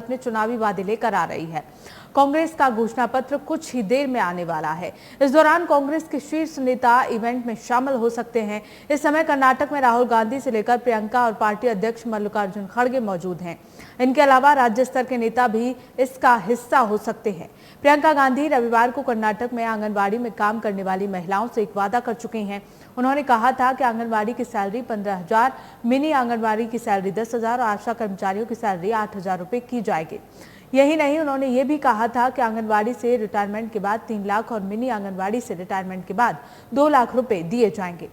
अपने चुनावी वादे लेकर आ रही है। कांग्रेस का घोषणा पत्र कुछ ही देर में आने वाला है। इस दौरान कांग्रेस के शीर्ष नेता इवेंट में शामिल हो सकते हैं। इस समय कर्नाटक में राहुल गांधी से लेकर प्रियंका और पार्टी अध्यक्ष मल्लिकार्जुन खड़गे मौजूद हैं। इनके अलावा राज्य स्तर के नेता भी इसका हिस्सा हो सकते हैं। प्रियंका गांधी रविवार को कर्नाटक में आंगनबाड़ी में काम करने वाली महिलाओं से एक वादा कर चुकी हैं। उन्होंने कहा था कि आंगनबाड़ी की सैलरी 15,000, मिनी आंगनबाड़ी की सैलरी 10,000 और आशा कर्मचारियों की सैलरी 8,000 रुपए की जाएगी। यही नहीं, उन्होंने ये भी कहा था कि आंगनबाड़ी से रिटायरमेंट के बाद 3 लाख और मिनी आंगनबाड़ी से रिटायरमेंट के बाद 2 लाख रुपए दिए जाएंगे।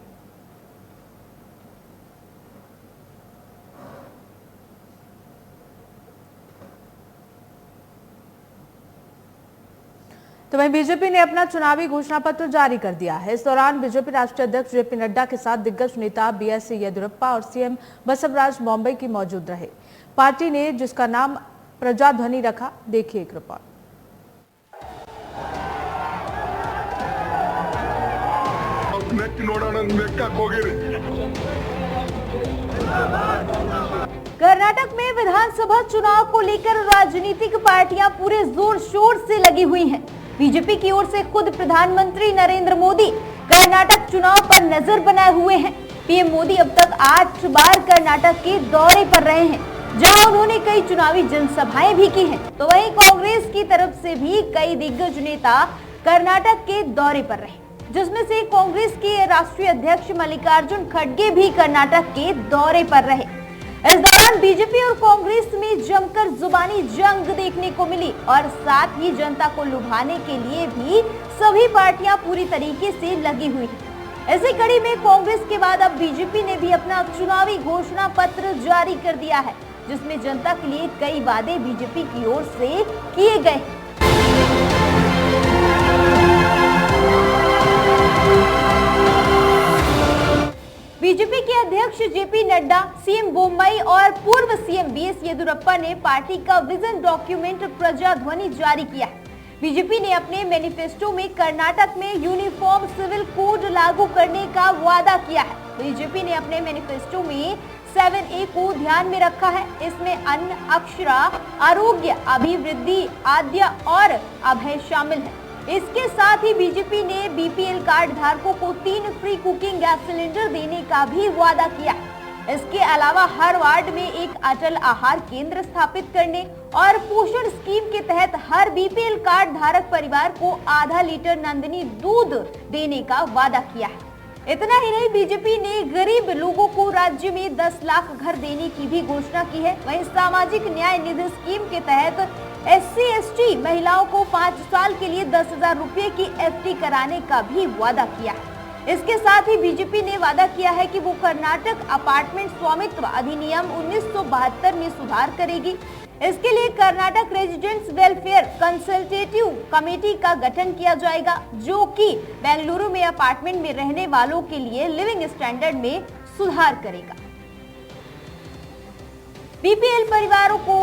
तो वहीं बीजेपी ने अपना चुनावी घोषणा पत्र जारी कर दिया है। इस दौरान बीजेपी राष्ट्रीय अध्यक्ष जेपी नड्डा के साथ दिग्गज नेता बीएस येदियुरप्पा और सीएम बसवराज बॉम्बे की मौजूद रहे। पार्टी ने जिसका नाम प्रजाध्वनि रखा, देखिए एक रिपोर्ट। कर्नाटक में विधानसभा चुनाव को लेकर राजनीतिक पार्टियां पूरे जोर शोर से लगी हुई हैं। बीजेपी की ओर से खुद प्रधानमंत्री नरेंद्र मोदी कर्नाटक चुनाव पर नजर बनाए हुए हैं। पीएम मोदी अब तक 8 बार कर्नाटक के दौरे पर रहे हैं, जहां उन्होंने कई चुनावी जनसभाएं भी की हैं। तो वहीं कांग्रेस की तरफ से भी कई दिग्गज नेता कर्नाटक के दौरे पर रहे, जिसमें से कांग्रेस के राष्ट्रीय अध्यक्ष मल्लिकार्जुन खड़गे भी कर्नाटक के दौरे पर रहे। इस दौरान बीजेपी और कांग्रेस में जमकर जुबानी जंग देखने को मिली और साथ ही जनता को लुभाने के लिए भी सभी पार्टियां पूरी तरीके से लगी हुई हैं। इसी कड़ी में कांग्रेस के बाद अब बीजेपी ने भी अपना चुनावी घोषणा पत्र जारी कर दिया है, जिसमें जनता के लिए कई वादे बीजेपी की ओर से किए गए। बीजेपी के अध्यक्ष जेपी नड्डा, सीएम बोम्मई और पूर्व सीएम बीएस येदियुरप्पा ने पार्टी का विजन डॉक्यूमेंट प्रजाध्वनि जारी किया है। बीजेपी ने अपने मैनिफेस्टो में कर्नाटक में यूनिफॉर्म सिविल कोड लागू करने का वादा किया है। बीजेपी ने अपने मैनिफेस्टो में 7A को ध्यान में रखा है। इसमें अन्न, अक्षरा, आरोग्य, अभिवृद्धि, आद्य और अभय शामिल है। इसके साथ ही बीजेपी ने बीपीएल कार्ड धारकों को 3 फ्री कुकिंग गैस सिलेंडर देने का भी वादा किया। इसके अलावा हर वार्ड में एक अटल आहार केंद्र स्थापित करने और पोषण स्कीम के तहत हर बीपीएल कार्ड धारक परिवार को आधा लीटर नंदिनी दूध देने का वादा किया है। इतना ही नहीं, बीजेपी ने गरीब लोगों को राज्य में 10 लाख घर देने की भी घोषणा की है। वहीं सामाजिक न्याय निधि स्कीम के तहत SC/ST महिलाओं को 5 साल के लिए 10,000 रुपए की FD कराने का भी वादा किया है। इसके साथ ही बीजेपी ने वादा किया है कि वो कर्नाटक अपार्टमेंट स्वामित्व अधिनियम 1972 में सुधार करेगी। इसके लिए Karnataka residents welfare consultative committee का गठन किया जाएगा, जो कि बेंगलुरु में अपार्टमेंट में रहने वालों के लिए लिविंग स्टैंडर्ड में सुधार करेगा। बीपीएल परिवारों को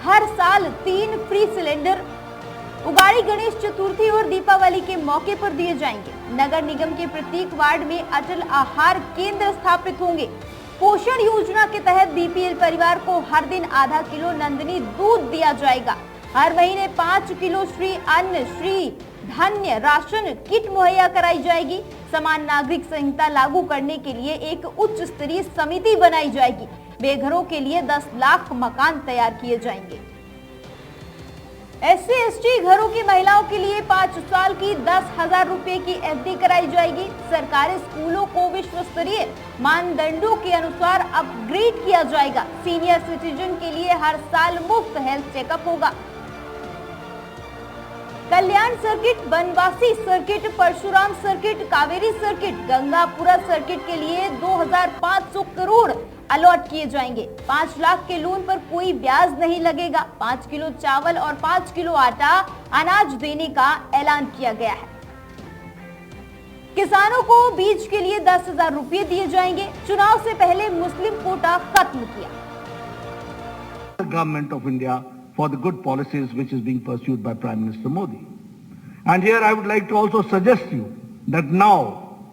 हर साल 3 फ्री सिलेंडर उगाड़ी गणेश चतुर्थी और दीपावली के मौके पर दिए जाएंगे। नगर निगम के प्रत्येक वार्ड में अटल आहार केंद्र स्थापित होंगे। पोषण योजना के तहत बीपीएल परिवार को हर दिन आधा किलो नंदिनी दूध दिया जाएगा। हर महीने 5 किलो श्री अन्न, श्री धान्य राशन किट मुहैया कराई जाएगी। समान नागरिक संहिता लागू करने के लिए एक उच्च स्तरीय समिति बनाई जाएगी। बेघरों के लिए 10 लाख मकान तैयार किए जाएंगे। SC/ST घरों की महिलाओं के लिए 5 साल की 10,000 रुपए की FD कराई जाएगी। सरकारी स्कूलों को विश्व स्तरीय मानदंडों के अनुसार अपग्रेड किया जाएगा। सीनियर सिटीजन के लिए हर साल मुफ्त हेल्थ चेकअप होगा। Kalyan circuit, Banavasi circuit, Parashuram circuit, Kaveri circuit, Gangapura circuit के लिए 2,500 करोड़ अलॉट किए जाएंगे। 5 लाख के लोन पर कोई ब्याज नहीं लगेगा। 5 किलो चावल और 5 किलो आटा अनाज देने का ऐलान किया गया है। किसानों को बीज के लिए 10,000 रुपए दिए जाएंगे। चुनाव से पहले मुस्लिम कोटा खत्म किया। Government of India for the good policies which is being pursued by Prime Minister Modi. And here I would like to also suggest you that now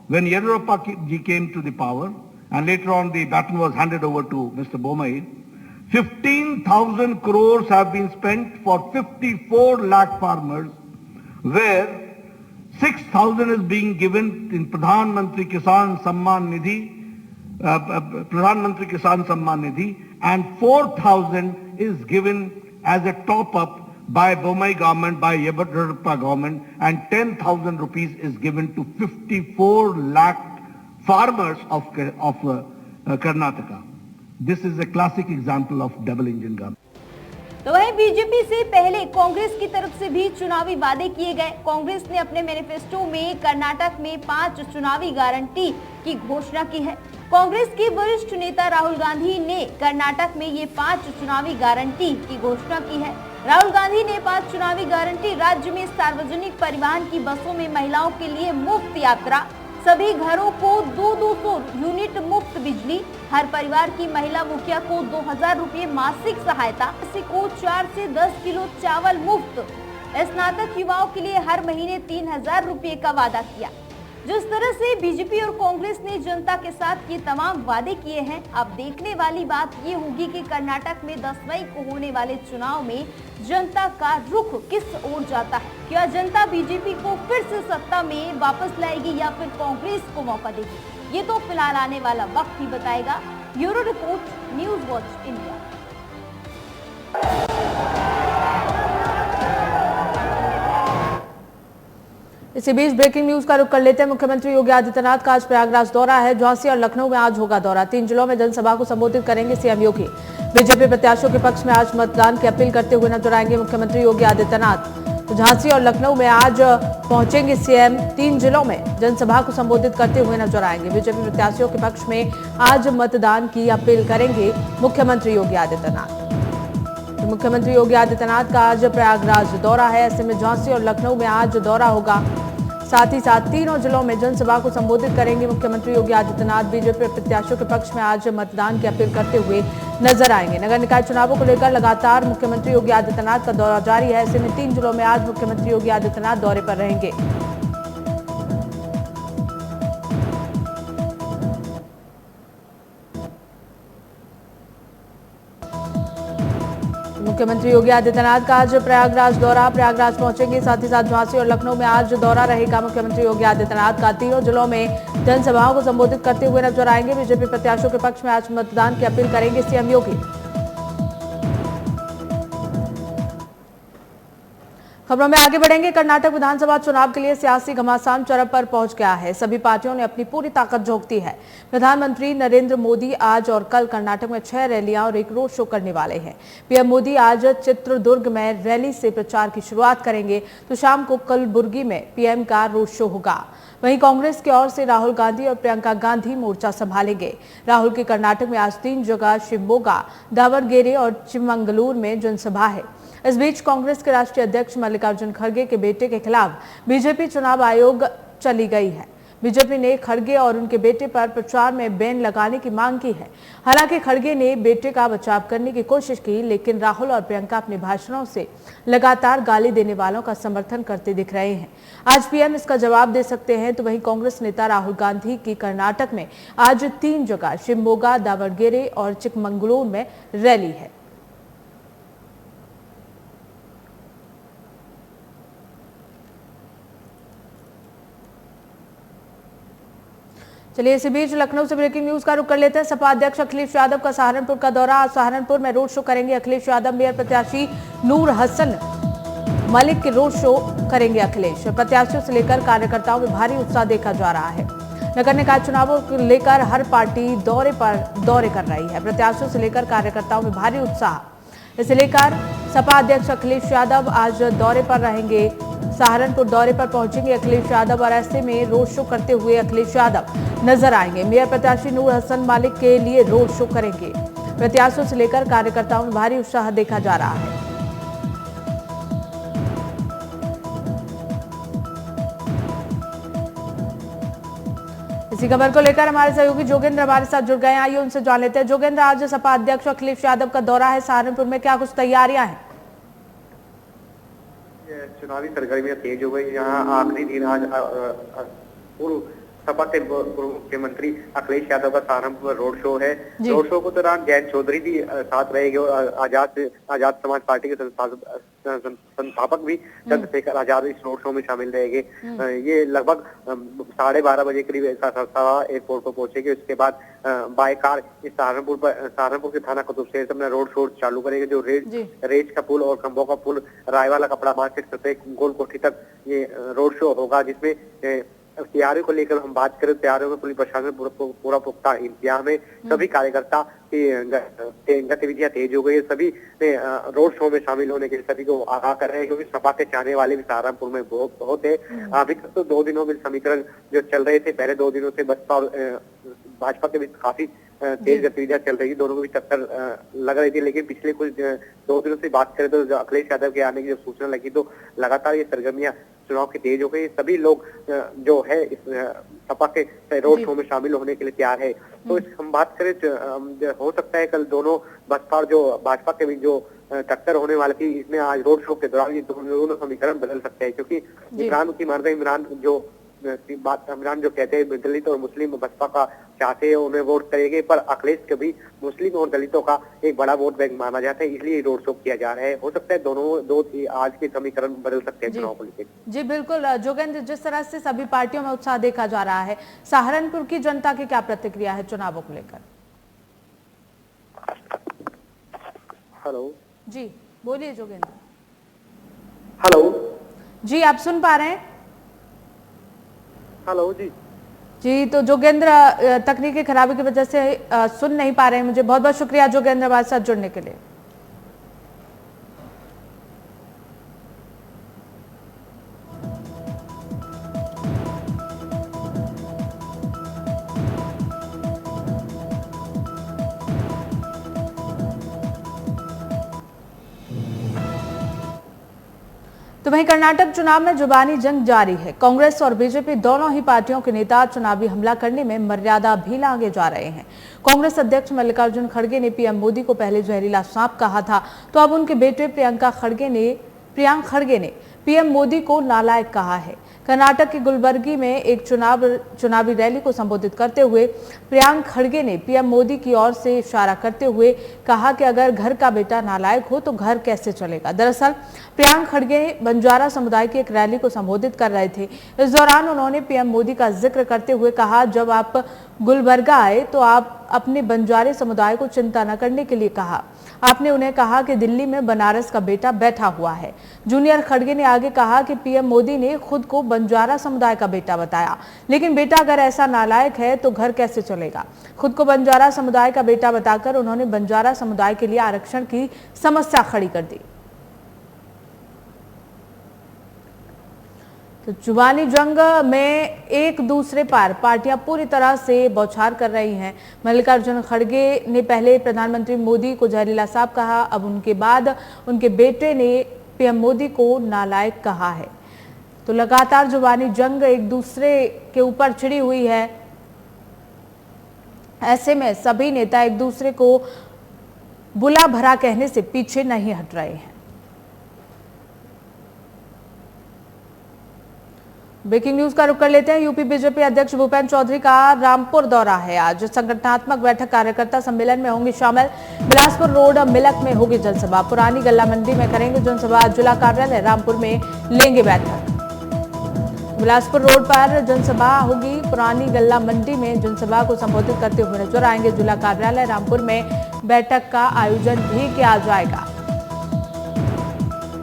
when Yediyurappa ji came to the power and later on the baton was handed over to Mr. Bommai, 15,000 crores have been spent for 54 lakh farmers, where 6,000 is being given in Pradhan Mantri Kisan Samman Nidhi, and 4,000 is given as a top-up by Bommai government, by Yediyurappa government, and 10,000 rupees is given to 54 lakh farmers of Karnataka. This is a classic example of double engine government. तो वहीं BJP से पहले कांग्रेस की तरफ से भी चुनावी वादे किए गए। कांग्रेस ने अपने मैनिफेस्टो में कर्नाटक में 5 चुनावी गारंटी की घोषणा की है। कांग्रेस के वरिष्ठ नेता राहुल गांधी ने कर्नाटक में ये 5 चुनावी गारंटी की घोषणा की है। राहुल गांधी ने 5 चुनावी गारंटी राज्य में सार्वजनिक परिवहन की बसों में महिलाओं के लिए मुफ्त यात्रा, सभी घरों को 200 यूनिट मुफ्त बिजली, हर परिवार की महिला मुखिया को 2,000 रुपये मासिक सहायता, किसी को 4 से 10 किलो चावल मुफ्त, स्नातक युवाओं के लिए हर महीने 3,000 रुपये का वादा किया। जिस तरह से बीजेपी और कांग्रेस ने जनता के साथ ये तमाम वादे किए हैं, अब देखने वाली बात ये होगी कि कर्नाटक में 10 मई को होने वाले चुनाव में जनता का रुख किस ओर जाता है। क्या जनता बीजेपी को फिर से सत्ता में वापस लाएगी या फिर कांग्रेस को मौका देगी, ये तो फिलहाल आने वाला वक्त ही बताएगा। Bureau report, news watch India. इसी बीच ब्रेकिंग न्यूज का रुख कर लेते हैं। मुख्यमंत्री योगी आदित्यनाथ का आज प्रयागराज दौरा है। झांसी और लखनऊ में आज होगा दौरा। 3 जिलों में जनसभा को संबोधित करेंगे सीएम योगी। बीजेपी प्रत्याशियों के पक्ष में आज मतदान की अपील करते हुए नजर आएंगे मुख्यमंत्री योगी आदित्यनाथ। तो झांसी और लखनऊ में आज पहुंचेंगे सीएम। 3 जिलों में जनसभा को संबोधित करते हुए नजर आएंगे। बीजेपी प्रत्याशियों के पक्ष में आज मतदान की अपील करेंगे मुख्यमंत्री योगी आदित्यनाथ। तो मुख्यमंत्री योगी आदित्यनाथ का आज प्रयागराज दौरा है। ऐसे में झांसी और लखनऊ में आज दौरा होगा। साथ ही साथ तीनों जिलों में जनसभा को संबोधित करेंगे मुख्यमंत्री योगी आदित्यनाथ। बीजेपी प्रत्याशियों के पक्ष में आज मतदान की अपील करते हुए नजर आएंगे। नगर निकाय चुनावों को लेकर लगातार मुख्यमंत्री योगी आदित्यनाथ का दौरा जारी है। ऐसे में 3 जिलों में आज मुख्यमंत्री योगी आदित्यनाथ दौरे पर रहेंगे। मुख्यमंत्री योगी आदित्यनाथ का आज प्रयागराज दौरा। प्रयागराज पहुंचेंगे। साथ ही साथ झांसी और लखनऊ में आज दौरा रहेगा मुख्यमंत्री योगी आदित्यनाथ का। तीनों जिलों में जनसभाओं को संबोधित करते हुए नजर आएंगे। बीजेपी प्रत्याशियों के पक्ष में आज मतदान की अपील करेंगे सीएम योगी। खबरों में आगे बढ़ेंगे। कर्नाटक विधानसभा चुनाव के लिए सियासी घमासान चरम पर पहुंच गया है। सभी पार्टियों ने अपनी पूरी ताकत झोंक दी है। प्रधानमंत्री नरेंद्र मोदी आज और कल कर्नाटक में 6 रैलियां और एक रोड शो करने वाले हैं। पीएम मोदी आज चित्रदुर्ग में रैली से प्रचार की शुरुआत करेंगे, तो शाम को कलबुर्गी में पीएम का रोड शो होगा। वहीं कांग्रेस की ओर से राहुल गांधी और प्रियंका गांधी मोर्चा संभालेंगे। राहुल की कर्नाटक में आज 3 जगह शिवमोगा, दावणगेरे और चिमंगलूर में जनसभा है। इस बीच कांग्रेस के राष्ट्रीय अध्यक्ष मल्लिकार्जुन खड़गे के बेटे के खिलाफ बीजेपी चुनाव आयोग चली गई है। बीजेपी ने खड़गे और उनके बेटे पर प्रचार में बैन लगाने की मांग की है। हालांकि खड़गे ने बेटे का बचाव करने की कोशिश की, लेकिन राहुल और प्रियंका अपने भाषणों से लगातार गाली देने वालों का समर्थन करते दिख रहे हैं। आज पीएम इसका जवाब दे सकते हैं। तो वहीं कांग्रेस नेता राहुल गांधी की कर्नाटक में आज 3 जगह शिवमोगा, दावणगेरे और चिकमंगलूर में रैली है। चलिए इसी बीच लखनऊ से ब्रेकिंग न्यूज का रुख कर लेते हैं। सपा अध्यक्ष अखिलेश यादव का सहारनपुर का दौरा। आज सहारनपुर में रोड शो करेंगे अखिलेश यादव। मेयर प्रत्याशी नूर हसन मलिक के रोड शो करेंगे अखिलेश। प्रत्याशियों से लेकर कार्यकर्ताओं में भारी उत्साह देखा जा रहा है। नगर निकाय चुनावों को लेकर हर पार्टी दौरे कर रही है। प्रत्याशियों से लेकर कार्यकर्ताओं में भारी उत्साह। इसे लेकर सपा अध्यक्ष अखिलेश यादव आज दौरे पर रहेंगे। सहारनपुर दौरे पर पहुंचेंगे अखिलेश यादव और ऐसे में रोड शो करते हुए अखिलेश यादव नजर आएंगे। मेयर प्रत्याशी नूर हसन मालिक के लिए रोड शो करेंगे। प्रत्याशियों से लेकर कार्यकर्ताओं में भारी उत्साह देखा जा रहा है। इसी खबर को लेकर हमारे सहयोगी जोगेंद्र हमारे साथ जुड़ गए हैं। आइए उनसे जान लेते हैं। जोगेंद्र, आज सपा अध्यक्ष अखिलेश यादव का दौरा है सहारनपुर में, क्या कुछ तैयारियां हैं? चुनावी सरगर्मियां तेज हो गई। यहाँ आखिरी दिन आज पूर्व सपा के पूर्व मुख्यमंत्री अखिलेश यादव का सहारनपुर में रोड शो है। रोड शो के दौरान जयंत चौधरी भी साथ रहेंगे और आजाद समाज पार्टी के संस्थापक भी चंद्रशेखर आजाद इस रोड शो में शामिल रहेंगे। ये लगभग 12:30 बजे करीब सभा एयरपोर्ट पर पहुंचेगी। उसके बाद बाय कार इस सहारनपुर के थाना कुतुब शहर से अपना रोड शो चालू करेंगे। जो रेज का पुल और खंभों का पुल, रायवाला कपड़ा मार्केट से गोल कोठी तक ये रोड शो होगा, जिसमें तैयारियों को लेकर हम बात करें, तैयारियों में पुलिस प्रशासन पूरा पुख्ता इंतजाम है। सभी कार्यकर्ता की गतिविधियां तेज हो गई है। सभी रोड शो में शामिल होने के लिए सभी को आगाह कर रहे हैं, क्योंकि सपा के चाहने वाले भी सहारनपुर में बहुत है। अभी तक तो 2 दिनों में समीकरण जो चल रहे थे, पहले 2 दिनों से बसपा और भाजपा के बीच काफी तेज गतिविधियां चल रही, दोनों को भी टक्कर लग रही थी। लेकिन पिछले कुछ 2 दिनों से बात करें तो अखिलेश यादव के आने की जब सूचना लगी तो लगातार ये सरगर्मियां चुनाव की तेज हो गई। सभी लोग जो है इस सपा के रोड शो में शामिल होने के लिए तैयार है। तो इस हम बात करें, हो सकता है कल दोनों बसपा और जो भाजपा के बीच जो टक्कर होने वाली थी, इसमें आज रोड शो के दौरान ये दोनों समीकरण बदल सकते हैं, क्योंकि इमरान की मानते हैं, इमरान जो कहते हैं दलित और मुस्लिम बसपा का चाहते हैं, उन्हें वोट करेंगे, पर अखिलेश के भी मुस्लिम और दलितों का एक बड़ा वोट बैंक माना जाता है, इसलिए रोड शो किया जा रहा है। हो सकता है दोनों आज के समीकरण बदल सकते हैं चुनाव को लेकर। जी बिल्कुल जोगेंद्र, जिस तरह से सभी पार्टियों में उत्साह देखा जा रहा है, सहारनपुर की जनता की क्या प्रतिक्रिया है चुनावों को लेकर? हेलो जी बोलिए जोगेंद्र। हेलो जी, आप सुन पा रहे हैं? हेलो जी, तो जोगेंद्र तकनीकी खराबी की वजह से सुन नहीं पा रहे हैं मुझे। बहुत बहुत शुक्रिया जोगेंद्र हमारे साथ जुड़ने के लिए। तो वहीं कर्नाटक चुनाव में जुबानी जंग जारी है। कांग्रेस और बीजेपी दोनों ही पार्टियों के नेता चुनावी हमला करने में मर्यादा भी लांघे जा रहे हैं। कांग्रेस अध्यक्ष मल्लिकार्जुन खड़गे ने पीएम मोदी को पहले जहरीला सांप कहा था, तो अब उनके बेटे प्रियंक खड़गे ने पीएम मोदी को नालायक कहा है। कर्नाटक के गुलबर्गी में एक चुनावी रैली को संबोधित करते हुए प्रियंक खड़गे ने पीएम मोदी की ओर से इशारा करते हुए कहा कि अगर घर का बेटा नालायक हो तो घर कैसे चलेगा। दरअसल प्रियंक खड़गे बंजारा समुदाय की एक रैली को संबोधित कर रहे थे। इस दौरान उन्होंने पीएम मोदी का जिक्र करते हुए कहा, जब आप गुलबर्गा आए तो आप अपने बंजारे समुदाय को चिंता न करने के लिए कहा। आपने उन्हें कहा कि दिल्ली में बनारस का बेटा बैठा हुआ है। जूनियर खड़गे ने आगे कहा कि पीएम मोदी ने खुद को बंजारा समुदाय का बेटा बताया, लेकिन बेटा अगर ऐसा नालायक है तो घर कैसे चलेगा। खुद को बंजारा समुदाय का बेटा बताकर उन्होंने बंजारा समुदाय के लिए आरक्षण की समस्या खड़ी कर दी। तो जुबानी जंग में एक दूसरे पर पार्टियां पूरी तरह से बौछार कर रही हैं। मल्लिकार्जुन खड़गे ने पहले प्रधानमंत्री मोदी को जहरीला सांप कहा, अब उनके बाद उनके बेटे ने पीएम मोदी को नालायक कहा है। तो लगातार जुबानी जंग एक दूसरे के ऊपर छिड़ी हुई है। ऐसे में सभी नेता एक दूसरे को बुला भरा कहने से पीछे नहीं हट रहे हैं। ब्रेकिंग न्यूज का रुख कर लेते हैं। यूपी बीजेपी अध्यक्ष भूपेंद्र चौधरी का रामपुर दौरा है। आज संगठनात्मक बैठक, कार्यकर्ता सम्मेलन में होंगे शामिल। बिलासपुर रोड मिलक में होगी जनसभा। पुरानी गल्ला मंडी में करेंगे जनसभा। जिला कार्यालय रामपुर में लेंगे बैठक। बिलासपुर रोड पर जनसभा होगी। पुरानी गल्ला मंडी में जनसभा को संबोधित करते हुए नजर आएंगे। जिला कार्यालय रामपुर में बैठक का आयोजन भी किया जाएगा।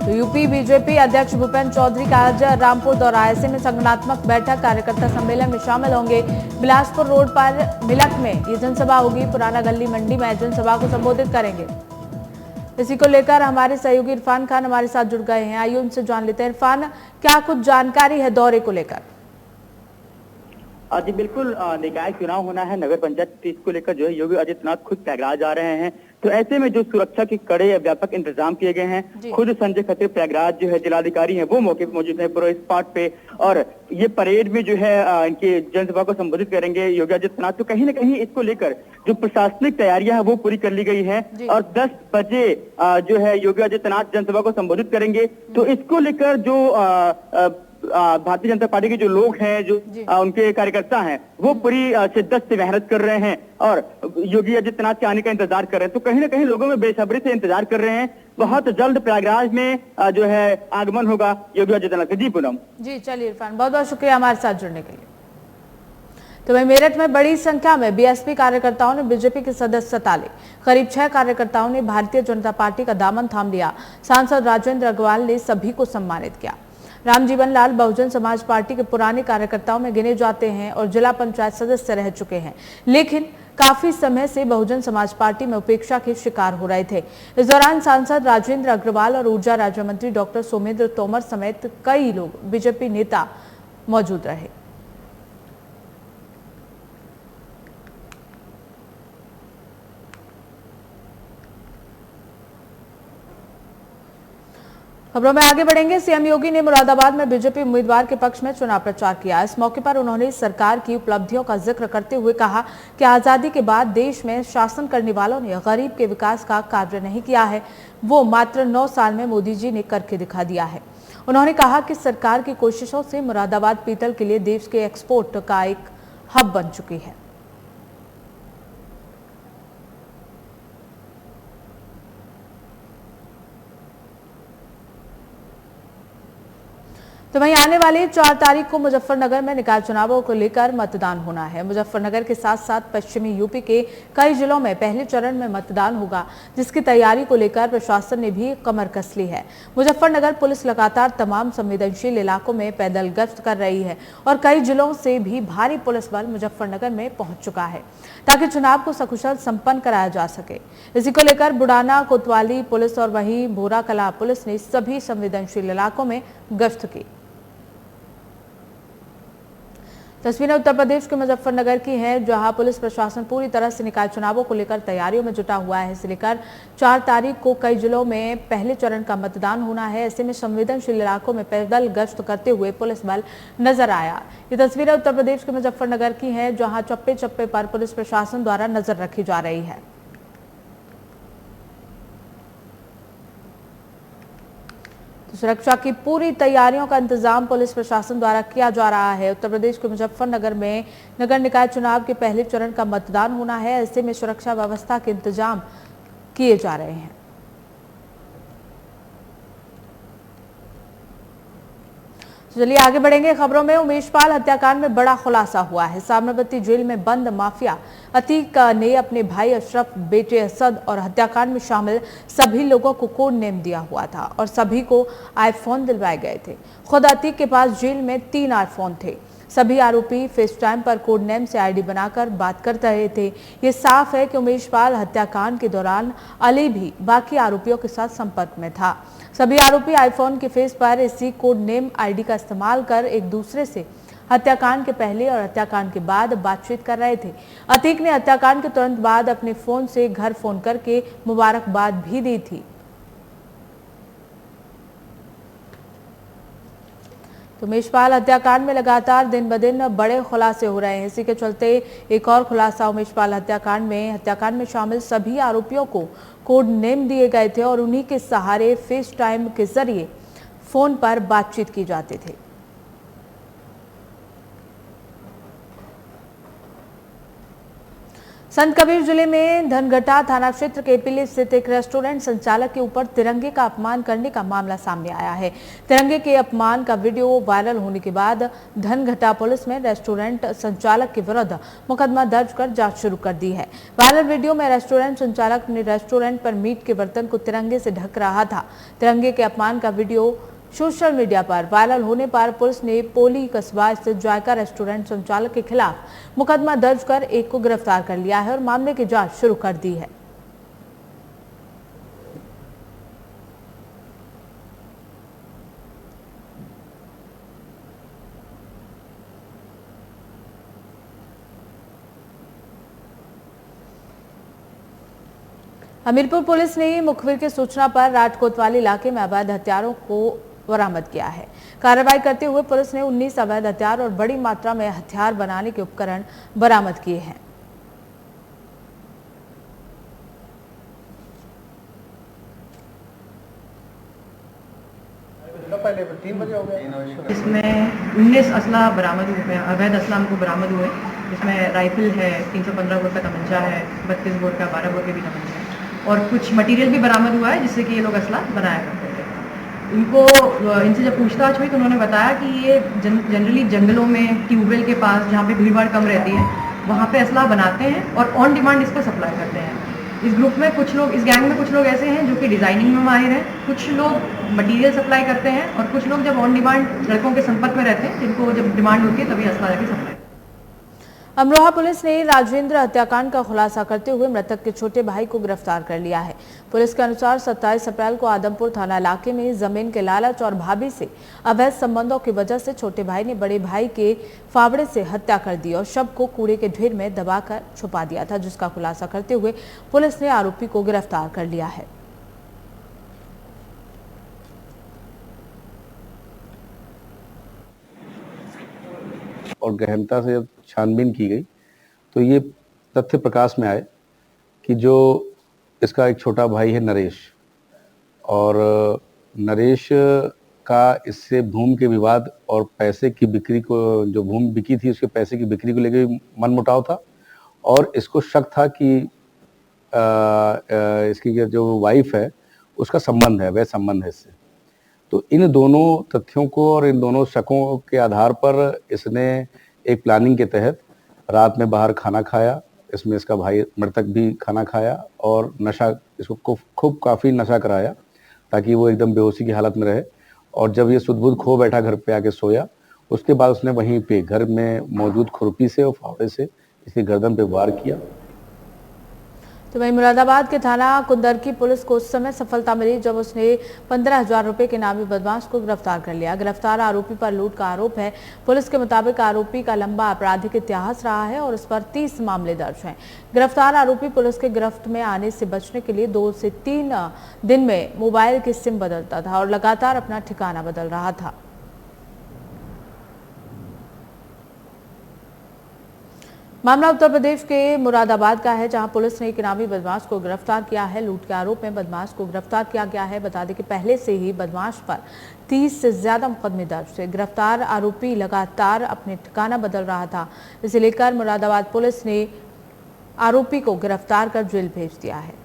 तो यूपी बीजेपी अध्यक्ष भूपेंद्र चौधरी का आज रामपुर दौरा। ऐसे में संगठनात्मक बैठक, कार्यकर्ता सम्मेलन में शामिल होंगे। बिलासपुर रोड पर मिलक में ये जनसभा होगी। पुराना गल्ली मंडी में जनसभा को संबोधित करेंगे। इसी को लेकर हमारे सहयोगी इरफान खान हमारे साथ जुड़ गए हैं। आइए उनसे जान लेते हैं। इरफान, क्या कुछ जानकारी है दौरे को लेकर? जी बिल्कुल, निकाय चुनाव होना है, नगर पंचायत, इसको लेकर जो है योगी आदित्यनाथ खुद प्रयागराज जा रहे हैं। तो ऐसे में जो सुरक्षा के कड़े व्यापक इंतजाम किए गए हैं। खुद संजय खत्री प्रयागराज जो है जिलाधिकारी हैं, वो मौके पर मौजूद है पूरे स्पॉट पे। और ये परेड में जो है इनकी जनसभा को संबोधित करेंगे योगी आदित्यनाथ। तो कहीं ना कहीं इसको लेकर जो प्रशासनिक तैयारियां हैं वो पूरी कर ली गई है। और 10 बजे जो है योगी आदित्यनाथ जनसभा को संबोधित करेंगे। तो इसको लेकर जो भारतीय जनता पार्टी के जो लोग हैं, जो उनके कार्यकर्ता हैं, वो पूरी शिद्दत से मेहनत कर रहे हैं और योगी आदित्यनाथ के आने का इंतजार कर रहे हैं। तो कहीं ना कहीं लोगों में बेसब्री से इंतजार कर रहे हैं। बहुत जल्द प्रयागराज में जो है आगमन होगा योगी आदित्यनाथ का। जी पूनम। जी चलिए इरफान, बहुत बहुत शुक्रिया हमारे साथ जुड़ने के लिए। तो वहीं मेरठ में बड़ी संख्या में बीएसपी कार्यकर्ताओं ने बीजेपी की सदस्यता ली। करीब 6 कार्यकर्ताओं ने भारतीय जनता पार्टी का दामन थाम लिया। सांसद राजेंद्र अग्रवाल ने सभी को सम्मानित किया। रामजीवन लाल बहुजन समाज पार्टी के पुराने कार्यकर्ताओं में गिने जाते हैं और जिला पंचायत सदस्य रह चुके हैं, लेकिन काफी समय से बहुजन समाज पार्टी में उपेक्षा के शिकार हो रहे थे। इस दौरान सांसद राजेंद्र अग्रवाल और ऊर्जा राज्य मंत्री डॉक्टर सोमेंद्र तोमर समेत कई लोग बीजेपी नेता मौजूद रहे। खबरों में आगे बढ़ेंगे। सीएम योगी ने मुरादाबाद में बीजेपी उम्मीदवार के पक्ष में चुनाव प्रचार किया। इस मौके पर उन्होंने सरकार की उपलब्धियों का जिक्र करते हुए कहा कि आजादी के बाद देश में शासन करने वालों ने गरीब के विकास का कार्य नहीं किया है, वो मात्र 9 साल में मोदी जी ने करके दिखा दिया है। उन्होंने कहा कि सरकार की कोशिशों से मुरादाबाद पीतल के लिए देश के एक्सपोर्ट का एक हब बन चुकी है। तो वहीं आने वाली 4 तारीख को मुजफ्फरनगर में निकाय चुनावों को लेकर मतदान होना है। मुजफ्फरनगर के साथ साथ पश्चिमी यूपी के कई जिलों में पहले चरण में मतदान होगा, जिसकी तैयारी को लेकर प्रशासन ने भी कमर कस ली है। मुजफ्फरनगर पुलिस लगातार तमाम संवेदनशील इलाकों में पैदल गश्त कर रही है और कई जिलों से भी भारी पुलिस बल मुजफ्फरनगर में पहुंच चुका है ताकि चुनाव को सकुशल संपन्न कराया जा सके। इसी को लेकर बुडाना कोतवाली पुलिस और वहीं भोरा कला पुलिस ने सभी संवेदनशील इलाकों में गश्त की। तस्वीरें उत्तर प्रदेश के मुजफ्फरनगर की हैं, जहां पुलिस प्रशासन पूरी तरह से निकाय चुनावों को लेकर तैयारियों में जुटा हुआ है। इसे लेकर 4 तारीख को कई जिलों में पहले चरण का मतदान होना है। ऐसे में संवेदनशील इलाकों में पैदल गश्त करते हुए पुलिस बल नजर आया। ये तस्वीरें उत्तर प्रदेश के मुजफ्फरनगर की हैं, जहां चप्पे चप्पे पर पुलिस प्रशासन द्वारा नजर रखी जा रही है। सुरक्षा की पूरी तैयारियों का इंतजाम पुलिस प्रशासन द्वारा किया जा रहा है। उत्तर प्रदेश के मुजफ्फरनगर में नगर निकाय चुनाव के पहले चरण का मतदान होना है। ऐसे में सुरक्षा व्यवस्था के इंतजाम किए जा रहे हैं। चलिए आगे बढ़ेंगे खबरों में। उमेश पाल हत्याकांड में बड़ा खुलासा हुआ है। साबरमती जेल में बंद माफिया अतीक ने अपने भाई अशरफ, बेटे असद और हत्याकांड में शामिल सभी लोगों को कोड नेम दिया हुआ था और सभी को आईफोन दिलवाए गए थे। खुद अतीक के पास जेल में 3 आईफोन थे। सभी आरोपी फेस टाइम पर कोड नेम से आईडी बनाकर बात करते रहे थे। ये साफ है कि उमेश पाल हत्याकांड के दौरान अली भी बाकी आरोपियों के साथ संपर्क में था। सभी आरोपी आईफोन के फेस पर इसी कोड नेम आईडी का इस्तेमाल कर एक दूसरे से हत्याकांड के पहले और हत्याकांड के बाद बातचीत कर रहे थे। अतीक ने हत्याकांड के तुरंत बाद अपने फोन से घर फोन करके मुबारकबाद भी दी थी। तो उमेश पाल हत्याकांड में लगातार दिन ब दिन बड़े खुलासे हो रहे हैं। इसी के चलते एक और खुलासा उमेश पाल हत्याकांड में शामिल सभी आरोपियों को कोड नेम दिए गए थे और उन्हीं के सहारे फेस टाइम के जरिए फोन पर बातचीत की जाती थी। संत कबीर जिले में धनघटा थाना क्षेत्र के पिली स्थित एक रेस्टोरेंट संचालक के ऊपर तिरंगे का अपमान करने का मामला सामने आया है। तिरंगे के अपमान का वीडियो वायरल होने के बाद धनघटा पुलिस ने रेस्टोरेंट संचालक के विरुद्ध मुकदमा दर्ज कर जांच शुरू कर दी है। वायरल वीडियो में रेस्टोरेंट संचालक अपने रेस्टोरेंट पर मीट के बर्तन को तिरंगे से ढक रहा था। तिरंगे के अपमान का वीडियो सोशल मीडिया पर वायरल होने पर पुलिस ने पोली कस्बा स्थित जायका रेस्टोरेंट संचालक के खिलाफ मुकदमा दर्ज कर एक को गिरफ्तार कर लिया है और मामले की जांच शुरू कर दी है। हमीरपुर पुलिस ने मुखबिर की सूचना पर राजकोतवाली इलाके में अवैध हथियारों को बरामद किया है। कार्रवाई करते हुए पुलिस ने 19 अवैध हथियार और बड़ी मात्रा में हथियार बनाने के उपकरण बरामद किए हैं। पहले 3 बजे हो गया। इसमें 19 असला बरामद हुए, अवैध असला हमको बरामद हुए। इसमें राइफल है, 315 बोर का तमंचा है, 32 बोर का, 12 बोर के भी तमंचा है और कुछ मटेरियल भी बरामद हुआ है जिससे कि ये लोग असला बनाया करते थे। इनसे जब पूछताछ हुई तो उन्होंने बताया कि ये जनरली जंगलों में, ट्यूबवेल के पास जहाँ पे भीड़ भाड़ कम रहती है वहाँ पे असला बनाते हैं और ऑन डिमांड इसको सप्लाई करते हैं। इस ग्रुप में कुछ लोग, इस गैंग में कुछ लोग ऐसे हैं जो कि डिजाइनिंग में माहिर हैं, कुछ लोग मटेरियल सप्लाई करते हैं और कुछ लोग जब ऑन डिमांड लड़कों के संपर्क में रहते हैं, जिनको जब डिमांड होती है तभी असला जाके सप्लाई। अमरोहा पुलिस ने राजेंद्र हत्याकांड का खुलासा करते हुए मृतक के छोटे भाई को गिरफ्तार कर लिया है। पुलिस के अनुसार 27 अप्रैल को आदमपुर थाना इलाके में जमीन के लालच और भाभी से अवैध संबंधों की वजह से छोटे भाई ने बड़े भाई के फावड़े से हत्या कर दी और शव को कूड़े के ढेर में दबाकर छुपा दिया था, जिसका खुलासा करते हुए पुलिस ने आरोपी को गिरफ्तार कर लिया है। और गहनता से जब छानबीन की गई तो ये तथ्य प्रकाश में आए कि जो इसका एक छोटा भाई है नरेश, और नरेश का इससे भूमि के विवाद और पैसे की बिक्री को, जो भूमि बिकी थी उसके पैसे की बिक्री को लेकर मनमुटाव था और इसको शक था कि इसकी जो वाइफ है उसका संबंध है, वह संबंध है इससे। तो इन दोनों तथ्यों को और इन दोनों शकों के आधार पर इसने एक प्लानिंग के तहत रात में बाहर खाना खाया, इसमें इसका भाई मृतक भी खाना खाया और नशा, इसको खूब काफ़ी नशा कराया ताकि वो एकदम बेहोशी की हालत में रहे। और जब ये सुध-बुध खो बैठा, घर पे आके सोया, उसके बाद उसने वहीं पे घर में मौजूद खुरपी से और फावड़े से इसकी गर्दन पे वार किया। तो वहीं मुरादाबाद के थाना कुंदर की पुलिस को उस समय सफलता मिली जब उसने 15,000 रुपए के नामी बदमाश को गिरफ्तार कर लिया। गिरफ्तार आरोपी पर लूट का आरोप है। पुलिस के मुताबिक आरोपी का लंबा आपराधिक इतिहास रहा है और उस पर 30 मामले दर्ज हैं। गिरफ्तार आरोपी पुलिस के गिरफ्त में आने से बचने के लिए 2 से 3 दिन में मोबाइल की सिम बदलता था और लगातार अपना ठिकाना बदल रहा था। मामला उत्तर प्रदेश के मुरादाबाद का है, जहां पुलिस ने एक इनामी बदमाश को गिरफ्तार किया है। लूट के आरोप में बदमाश को गिरफ्तार किया गया है। बता दें कि पहले से ही बदमाश पर 30 से ज्यादा मुकदमे दर्ज थे। गिरफ्तार आरोपी लगातार अपने ठिकाना बदल रहा था। इसे लेकर मुरादाबाद पुलिस ने आरोपी को गिरफ्तार कर जेल भेज दिया है।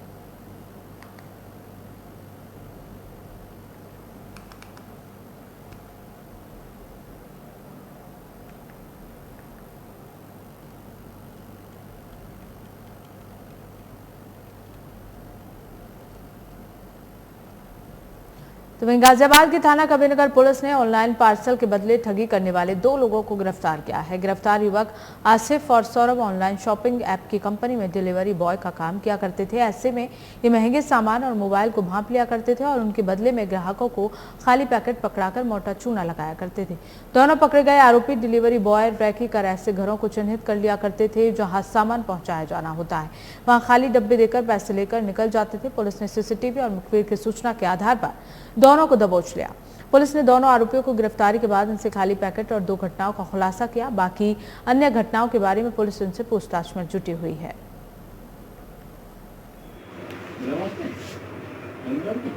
तो वहीं गाजियाबाद की थाना कबीरनगर पुलिस ने ऑनलाइन पार्सल के बदले ठगी करने वाले 2 लोगों को गिरफ्तार किया है। गिरफ्तार युवक आसिफ और सौरभ ऑनलाइन शॉपिंग ऐप की कंपनी में डिलीवरी बॉय का काम किया करते थे। ऐसे में ये महंगे सामान और मोबाइल को भांप लिया करते थे और उनके बदले में ग्राहकों को खाली पैकेट पकड़ाकर मोटा चूना लगाया करते थे। दोनों पकड़े गए आरोपी डिलीवरी बॉय रैकी कर ऐसे घरों को चिन्हित कर लिया करते थे जहाँ सामान पहुंचाया जाना होता है, वहाँ खाली डब्बे देकर पैसे लेकर निकल जाते थे। पुलिस ने सीसीटीवी और मुखबिर की सूचना के आधार पर दोनों को दबोच लिया। पुलिस ने दोनों आरोपियों को गिरफ्तारी के बाद उनसे खाली पैकेट और 2 घटनाओं का खुलासा किया। बाकी अन्य घटनाओं के बारे में पुलिस उनसे पूछताछ में जुटी हुई है।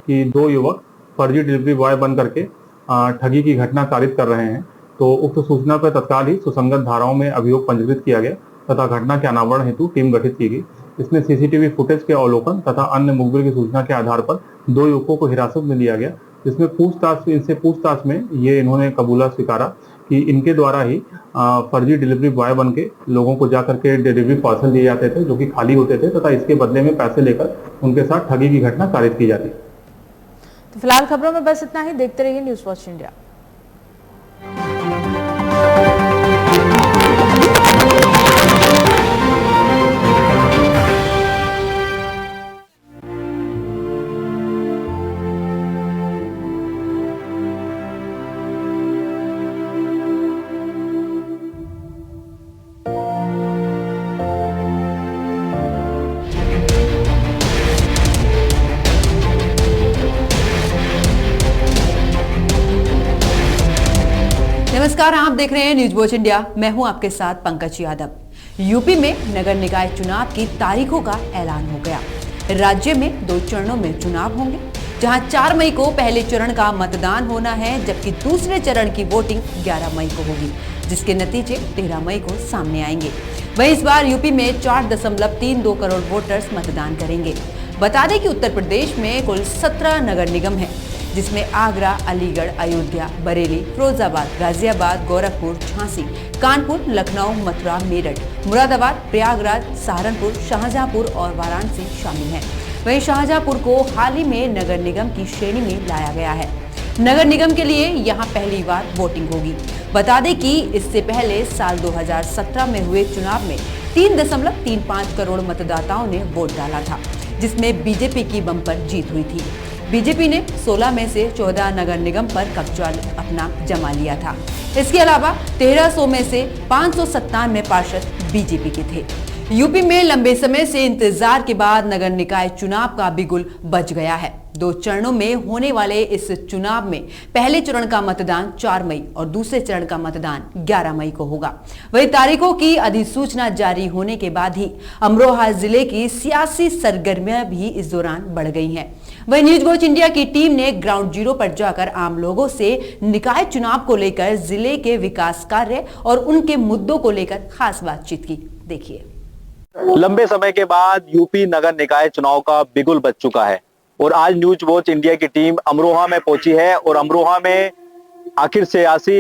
कि 2 युवक फर्जी डिलीवरी बॉय बन करके ठगी की घटना कारित कर रहे हैं, तो उक्त सूचना पर तत्काल ही सुसंगत धाराओं में अभियोग पंजीकृत किया गया तथा घटना के अनावरण हेतु टीम गठित की गई। इसमें सीसीटीवी फुटेज के अवलोकन तथा अन्य मुखबिर की सूचना के आधार पर 2 युवकों को हिरासत में लिया गया, जिसमें पूछताछ में इन्होंने कबूला स्वीकारा कि इनके द्वारा ही फर्जी डिलीवरी बॉय बन के लोगों को जाकर के डिलीवरी पार्सल दिए जाते थे जो कि खाली होते थे तथा इसके बदले में पैसे लेकर उनके साथ ठगी की घटना कारित की जाती। तो फिलहाल खबरों में बस इतना ही। देखते रहिए न्यूज़ वॉच इंडिया। नमस्कार, आप देख रहे हैं न्यूज वॉच इंडिया। मैं हूं आपके साथ पंकज यादव। यूपी में नगर निकाय चुनाव की तारीखों का ऐलान हो गया। राज्य में 2 चरणों में चुनाव होंगे। जहां 4 मई को पहले चरण का मतदान होना है, जबकि दूसरे चरण की वोटिंग 11 मई को होगी, जिसके नतीजे 13 मई को सामने आएंगे। वहीं इस बार यूपी में 4.32 करोड़ वोटर्स मतदान करेंगे। बता दें कि उत्तर प्रदेश में कुल 17 नगर निगम है, जिसमें आगरा, अलीगढ़, अयोध्या, बरेली, फिरोजाबाद, गाजियाबाद, गोरखपुर, झांसी, कानपुर, लखनऊ, मथुरा, मेरठ, मुरादाबाद, प्रयागराज, सहारनपुर, शाहजहांपुर और वाराणसी शामिल हैं। वहीं शाहजहांपुर को हाल ही में नगर निगम की श्रेणी में लाया गया है। नगर निगम के लिए यहां पहली बार वोटिंग होगी। बता दें कि इससे पहले साल 2017 में हुए चुनाव में 3.35 करोड़ मतदाताओं ने वोट डाला था, जिसमें बीजेपी की बम्पर जीत हुई थी। बीजेपी ने 16 में से 14 नगर निगम पर कब्जा अपना जमा लिया था। इसके अलावा 1300 में से 597 पार्षद बीजेपी के थे। यूपी में लंबे समय से इंतजार के बाद नगर निकाय चुनाव का बिगुल बज गया है। 2 चरणों में होने वाले इस चुनाव में पहले चरण का मतदान 4 मई और दूसरे चरण का मतदान 11 मई को होगा। वहीं तारीखों की अधिसूचना जारी होने के बाद ही अमरोहा जिले की सियासी सरगर्मियां भी इस दौरान बढ़ गई हैं। वहीं न्यूज वॉच इंडिया की टीम ने ग्राउंड जीरो पर जाकर आम लोगों से निकाय चुनाव को लेकर जिले के विकास कार्य और उनके मुद्दों को लेकर खास बातचीत की। देखिए। लंबे समय के बाद यूपी नगर निकाय चुनाव का बिगुल बज चुका है और आज न्यूज वॉच इंडिया की टीम अमरोहा में पहुंची है और अमरोहा में आखिर सियासी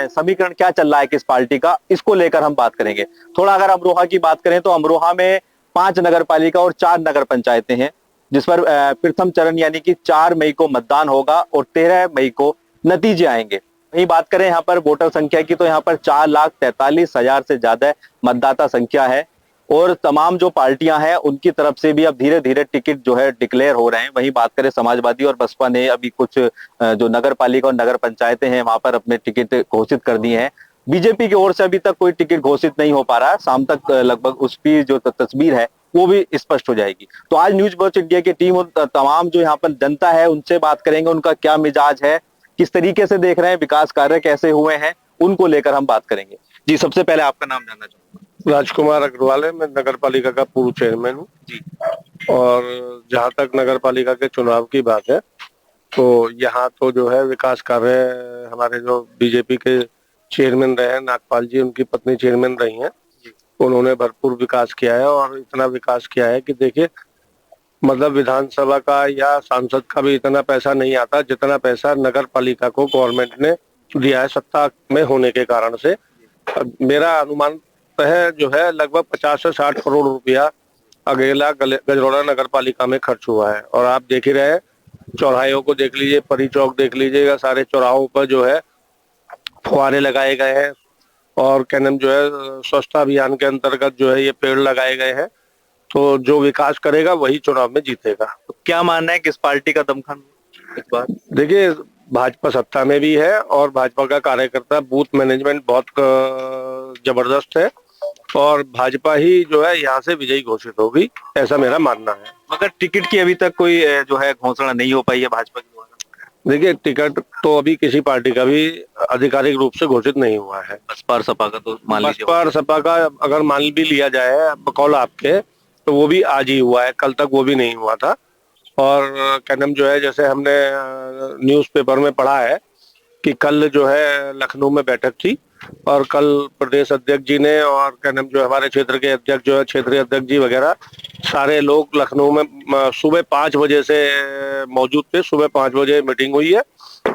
समीकरण क्या चल रहा है किस पार्टी का, इसको लेकर हम बात करेंगे। थोड़ा अगर अमरोहा की बात करें तो अमरोहा में 5 नगर पालिका और 4 नगर पंचायतें हैं, जिस पर प्रथम चरण यानी कि 4 मई को मतदान होगा और 13 मई को नतीजे आएंगे। वहीं बात करें यहाँ पर वोटर संख्या की तो यहाँ पर 4,43,000 से ज्यादा मतदाता संख्या है और तमाम जो पार्टियां हैं उनकी तरफ से भी अब धीरे धीरे टिकट जो है डिक्लेयर हो रहे हैं। वहीं बात करें समाजवादी और बसपा ने अभी कुछ जो नगर पालिका और नगर पंचायतें हैं वहां पर अपने टिकट घोषित कर दिए हैं। बीजेपी की ओर से अभी तक कोई टिकट घोषित नहीं हो पा रहा है। शाम तक लगभग उसकी जो तस्वीर है वो भी स्पष्ट हो जाएगी। तो आज न्यूज वॉच इंडिया की टीम और तमाम जो यहाँ पर जनता है उनसे बात करेंगे, उनका क्या मिजाज है, किस तरीके से देख रहे हैं, विकास कार्य कैसे हुए हैं, उनको लेकर हम बात करेंगे। जी, सबसे पहले आपका नाम जानना चाहूंगा। राजकुमार अग्रवाल है, मैं नगर पालिका का पूर्व चेयरमैन हूँ जी। और जहाँ तक नगर पालिका के चुनाव की बात है तो यहाँ तो जो है विकास कार्य हमारे जो बीजेपी के चेयरमैन रहे हैं नागपाल जी, उनकी पत्नी चेयरमैन रही हैं, उन्होंने भरपूर विकास किया है और इतना विकास किया है कि देखिए मतलब विधानसभा का या सांसद का भी इतना पैसा नहीं आता जितना पैसा नगर पालिका को गवर्नमेंट ने दिया है सत्ता में होने के कारण से। मेरा अनुमान है जो है लगभग 50 से 60 करोड़ रुपया अकेला गजरौला नगर पालिका में खर्च हुआ है। और आप देख ही रहे हैं, चौराहों को देख लीजिए, परी चौक देख लीजिएगा, सारे चौराहों पर जो है फुहारे लगाए गए हैं और क्या नाम जो है स्वच्छता अभियान के अंतर्गत जो है ये पेड़ लगाए गए हैं। तो जो विकास करेगा वही चुनाव में जीतेगा। तो क्या मानना है किस पार्टी का दमखम इस बार? देखिए भाजपा सत्ता में भी है और भाजपा का कार्यकर्ता बूथ मैनेजमेंट बहुत जबरदस्त है और भाजपा ही जो है यहाँ से विजयी घोषित होगी, ऐसा मेरा मानना है। मगर टिकट की अभी तक कोई जो है घोषणा नहीं हो पाई है भाजपा की द्वारा। देखिए टिकट तो अभी किसी पार्टी का भी आधिकारिक रूप से घोषित नहीं हुआ है। बसपा और सपा का तो मान लीजिए, बसपा और सपा का अगर मान भी लिया जाए बकौल आपके तो वो भी आज ही हुआ है, कल तक वो भी नहीं हुआ था। और क्या नाम जो है जैसे हमने न्यूज़पेपर में पढ़ा है कि कल जो है लखनऊ में बैठक थी और कल प्रदेश अध्यक्ष जी ने और क्या नाम जो हमारे क्षेत्र के अध्यक्ष जो है क्षेत्रीय अध्यक्ष जी वगैरह सारे लोग लखनऊ में सुबह 5 बजे से मौजूद थे। सुबह 5 बजे मीटिंग हुई है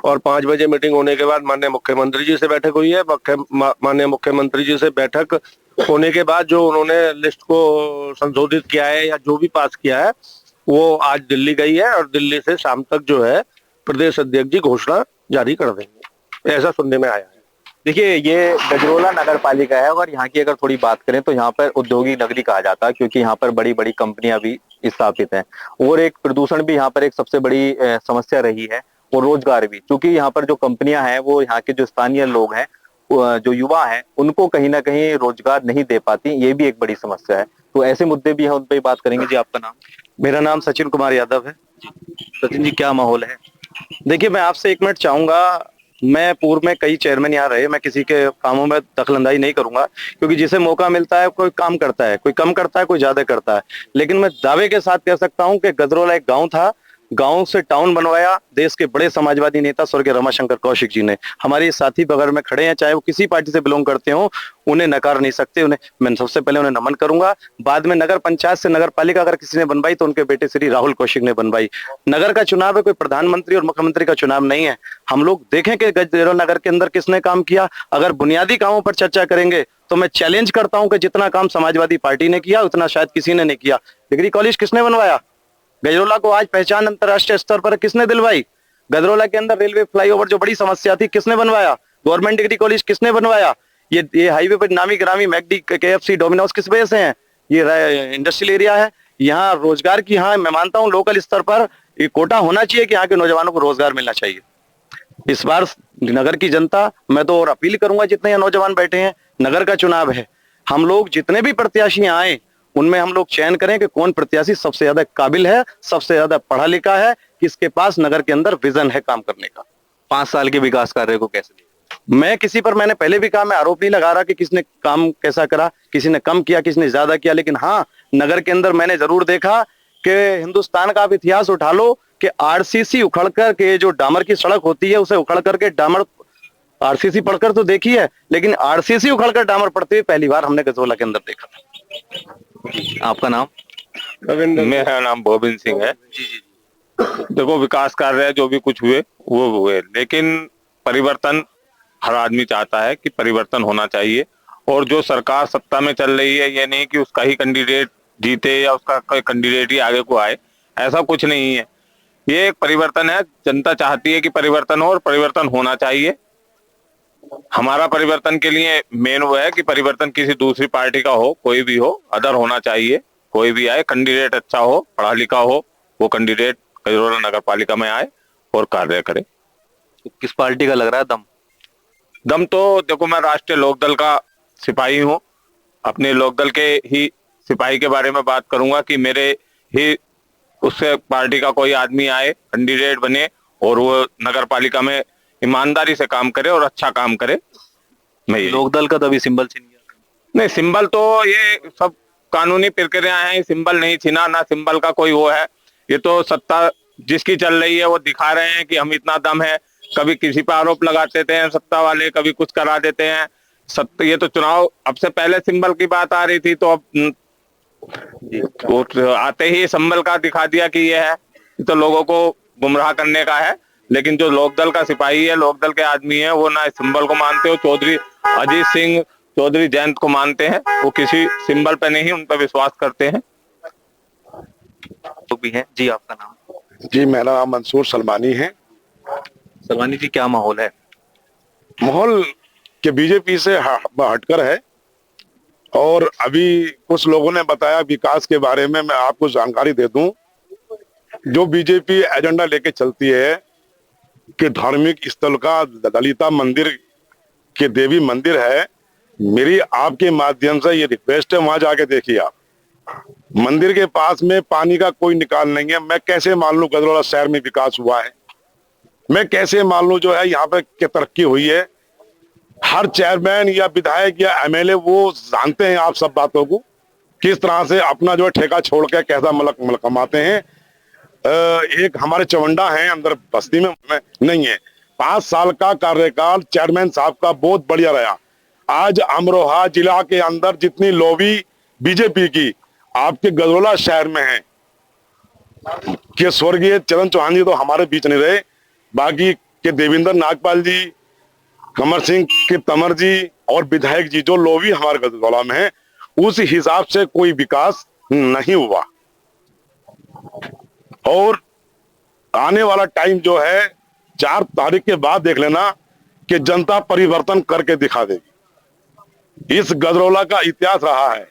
और 5 बजे मीटिंग होने के बाद माननीय मुख्यमंत्री जी से बैठक हुई है। माननीय मुख्यमंत्री जी से बैठक होने के बाद जो उन्होंने लिस्ट को संशोधित किया है या जो भी पास किया है वो आज दिल्ली गई है और दिल्ली से शाम तक जो है प्रदेश अध्यक्ष जी घोषणा जारी कर देंगे, ऐसा सुनने में आया है। देखिए ये गजरौला नगर पालिका है और यहाँ की अगर थोड़ी बात करें तो यहाँ पर उद्योगिक नगरी कहा जाता है क्योंकि यहाँ पर बड़ी बड़ी कंपनियां भी स्थापित हैं और एक प्रदूषण भी यहाँ पर एक सबसे बड़ी समस्या रही है और रोजगार भी, क्योंकि यहाँ पर जो कंपनियां हैं वो यहाँ के जो स्थानीय लोग हैं जो युवा हैं उनको कहीं ना कहीं रोजगार नहीं दे पाती, ये भी एक बड़ी समस्या है। तो ऐसे मुद्दे भी हैं, उन पर बात करेंगे। जी आपका नाम? मेरा नाम सचिन कुमार यादव है। सचिन जी क्या माहौल है? देखिए मैं आपसे 1 मिनट चाहूंगा, मैं पूर्व में कई चेयरमैन यहाँ रहे, मैं किसी के कामों में दखलंदाजी नहीं करूंगा क्योंकि जिसे मौका मिलता है कोई काम करता है, कोई कम करता है, कोई ज्यादा करता है। लेकिन मैं दावे के साथ कह सकता हूँ कि गजरौला एक गाँव था गांव से टाउन बनवाया देश के बड़े समाजवादी नेता स्वर्गीय रमाशंकर कौशिक जी ने। हमारे साथी बगल में खड़े हैं, चाहे वो किसी पार्टी से बिलोंग करते हो, उन्हें नकार नहीं सकते। उन्हें मैं सबसे पहले उन्हें नमन करूंगा। बाद में नगर पंचायत से नगर पालिका अगर किसी ने बनवाई तो उनके बेटे श्री राहुल कौशिक ने बनवाई। नगर का चुनाव है, कोई प्रधानमंत्री और मुख्यमंत्री का चुनाव नहीं है। हम लोग देखें कि गजरेला नगर के अंदर किसने काम किया। अगर बुनियादी कामों पर चर्चा करेंगे तो मैं चैलेंज करता हूं कि जितना काम समाजवादी पार्टी ने किया उतना शायद किसी ने नहीं किया। डिग्री कॉलेज किसने बनवाया? गजरोला को आज पहचान अंतर्राष्ट्रीय स्तर पर किसने दिलवाई? गजरोला के अंदर रेलवे फ्लाईओवर जो बड़ी समस्या थी किसने बनवाया? गवर्नमेंट डिग्री कॉलेज किसने बनवाया? ये हाईवे पर नामी ग्रामी मैकडी, KFC, डोमिनोज किस वजह से हैं? ये इंडस्ट्रियल एरिया है। यहाँ रोजगार की, हाँ मैं मानता हूँ लोकल स्तर पर ये कोटा होना चाहिए कि यहाँ के नौजवानों को रोजगार मिलना चाहिए। इस बार नगर की जनता, मैं तो और अपील करूंगा, जितने यहाँ नौजवान बैठे हैं, नगर का चुनाव है, हम लोग जितने भी प्रत्याशी आए उनमें हम लोग चयन करें कि कौन प्रत्याशी सबसे ज्यादा काबिल है, सबसे ज्यादा पढ़ा लिखा है, किसके पास नगर के अंदर विजन है काम करने का। 5 साल के विकास कार्य को कैसे देखते? मैं किसी पर, मैंने पहले भी कहा, मैं आरोप नहीं लगा रहा कि किसने काम कैसा करा, किसी ने कम किया, किसी ने ज्यादा किया, लेकिन हाँ नगर के अंदर मैंने जरूर देखा कि हिंदुस्तान का आप इतिहास उठा लो कि RCC उखड़ करके जो डामर की सड़क होती है उसे उखड़ करके डामर, RCC पढ़कर तो देखी है, लेकिन RCC उखड़कर डामर पड़ते हुए पहली बार हमने गजरोला के अंदर देखा था। आपका नाम? मेरा नाम गोविंद सिंह है। देखो, विकास कार्य जो भी कुछ हुए वो हुए, लेकिन परिवर्तन हर आदमी चाहता है कि परिवर्तन होना चाहिए। और जो सरकार सत्ता में चल रही है, ये नहीं कि उसका ही कैंडिडेट जीते या उसका कोई कैंडिडेट ही आगे को आए, ऐसा कुछ नहीं है। ये एक परिवर्तन है, जनता चाहती है कि परिवर्तन हो और परिवर्तन होना चाहिए। हमारा परिवर्तन के लिए मेन वो है कि परिवर्तन किसी दूसरी पार्टी का हो, कोई भी हो, अदर होना चाहिए। कोई भी आए, कैंडिडेट अच्छा हो, पढ़ा लिखा हो, वो कैंडिडेट गजरोला नगर पालिका में आए और कार्य करे। तो किस पार्टी का लग रहा है दम? दम तो देखो, मैं राष्ट्रीय लोकदल का सिपाही हूँ। अपने लोकदल के ही सिपाही के बारे में बात करूंगा कि मेरे ही उससे पार्टी का कोई आदमी आए, कैंडिडेट बने और वो नगर पालिका में ईमानदारी से काम करे और अच्छा काम करे। मैं लोकदल का तभी सिंबल छीन गया? नहीं, सिंबल तो ये सब कानूनी प्रक्रिया है, सिंबल नहीं छीना, ना सिंबल का कोई वो है। ये तो सत्ता जिसकी चल रही है वो दिखा रहे हैं कि हम इतना दम है। कभी किसी पर आरोप लगा देते हैं सत्ता वाले, कभी कुछ करा देते हैं। ये तो चुनाव अब से पहले सिंबल की बात आ रही थी, तो अब वो आते ही सिंबल का दिखा दिया कि ये है, तो लोगों को गुमराह करने का है। लेकिन जो लोकदल का सिपाही है, लोकदल के आदमी है, वो ना इस सिंबल को मानते हो, चौधरी अजीत सिंह, चौधरी जयंत को मानते हैं। वो किसी सिंबल पे नहीं, उन पर विश्वास करते हैं। तो भी है जी। आपका नाम? जी, मेरा नाम मंसूर सलमानी है। सलमानी जी, क्या माहौल है? माहौल के बीजेपी से हटकर है। और अभी कुछ लोगों ने बताया विकास के बारे में, मैं आपको जानकारी दे दूं। जो बीजेपी एजेंडा लेके चलती है कि धार्मिक स्थल का ललिता मंदिर के देवी मंदिर है, मेरी आपके माध्यम से ये रिक्वेस्ट है, वहां जाके देखिए आप। मंदिर के पास में पानी का कोई निकाल नहीं है। मैं कैसे मान लूं गजरोला शहर में विकास हुआ है? मैं कैसे मान लूं जो है यहाँ पे क्या तरक्की हुई है? हर चेयरमैन या विधायक या MLA वो जानते हैं आप सब बातों को, किस तरह से अपना जो है ठेका छोड़ के कैसा मलक कमाते हैं। एक हमारे चवंडा है अंदर बस्ती में नहीं है, 5 साल का कार्यकाल चेयरमैन साहब का बहुत बढ़िया रहा। आज अमरोहा जिला के अंदर जितनी लॉबी बीजेपी की आपके गजरोला शहर में है कि स्वर्गीय चरण चौहान जी तो हमारे बीच नहीं रहे, बाकी के देवेंद्र नागपाल जी, कमर सिंह के तमर जी और विधायक जी जो लॉबी हमारे गजरोला में है, उस हिसाब से कोई विकास नहीं हुआ। और आने वाला टाइम जो है 4 तारीख के बाद देख लेना कि जनता परिवर्तन करके दिखा देगी। इस गजरोला का इतिहास रहा है।